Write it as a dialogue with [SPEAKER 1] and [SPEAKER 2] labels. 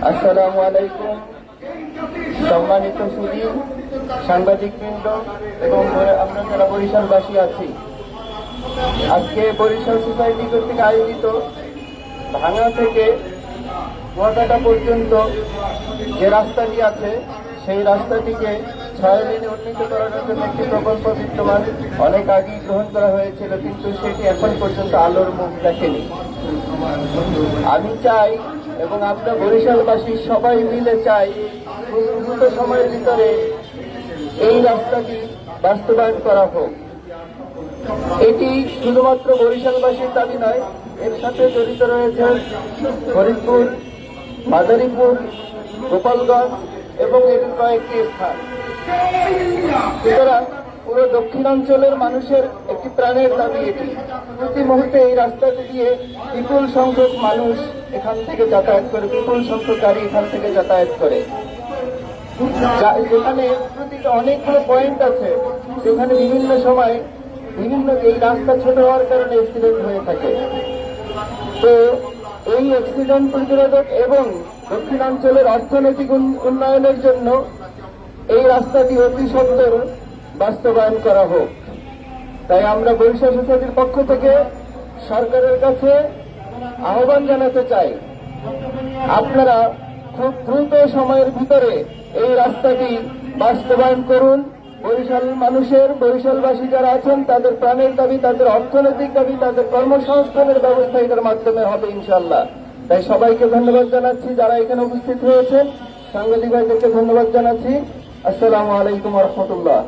[SPEAKER 1] আসসালামু আলাইকুম। সম্মানিত সুধী, সাংবাদিকবৃন্দ এবং আমরা যারা বরিশালবাসী আছি, আজকে বরিশাল সোসাইটি কর্তৃক আয়োজিত ভাঙা থেকে কুয়াকাটা পর্যন্ত যে রাস্তাটি আছে সেই রাস্তাটিকে 6 লেনে উন্নীত করার জন্য একটি প্রকল্প বিদ্যমান অনেক আগেই গ্রহণ করা হয়েছিল, কিন্তু সেটি এখন পর্যন্ত আলোর মুখ দেখেনি। আমি চাই এবং আমরা বরিশালবাসী সবাই মিলে চাই খুব দ্রুত সময়ের ভিতরে এই রাস্তাটি বাস্তবায়ন করা হোক। এটি শুধুমাত্র বরিশালবাসীর দাবি নয়, এর সাথে জড়িত রয়েছে ফরিদপুর, মাদারীপুর, গোপালগঞ্জ এবং এর কয়েকটি স্থান। সুতরাং পুরো দক্ষিণাঞ্চলের মানুষের একটি প্রাণের দাবি এটি। প্রতি মুহূর্তে এই রাস্তাটি দিয়ে বিপুল সংখ্যক মানুষ এখান থেকে যাতায়াত করে, বিপুল সংখ্যক গাড়ি এখান থেকে যাতায়াত করে। যেখানে প্রতিটা অনেকগুলো পয়েন্ট আছে, যেখানে বিভিন্ন সময় এই রাস্তা ছোট হওয়ার কারণে অ্যাক্সিডেন্ট হয়ে থাকে। তো এই অ্যাক্সিডেন্ট প্রতিরোধক এবং দক্ষিণাঞ্চলের অর্থনৈতিক উন্নয়নের জন্য এই রাস্তাটি অতি সত্বর বাস্তবায়ন করা হোক। তাই আমরা বরিশাল সোসাইটির পক্ষ থেকে সরকারের কাছে আহ্বান জানাতে চাই, আপনারা খুব দ্রুত সময়ের ভিতরে এই রাস্তাটি বাস্তবায়ন করুন। বরিশালবাসী যারা আছেন তাদের প্রাণের দাবি, তাদের অর্থনৈতিক দাবি, তাদের কর্মসংস্থানের ব্যবস্থা এটার মাধ্যমে হবে ইনশাল্লাহ। তাই সবাইকে ধন্যবাদ জানাচ্ছি যারা এখানে উপস্থিত হয়েছেন, সাংবাদিক ভাইদেরকে ধন্যবাদ জানাচ্ছি। আসসালামু আলাইকুম ওয়া রাহমাতুল্লাহ।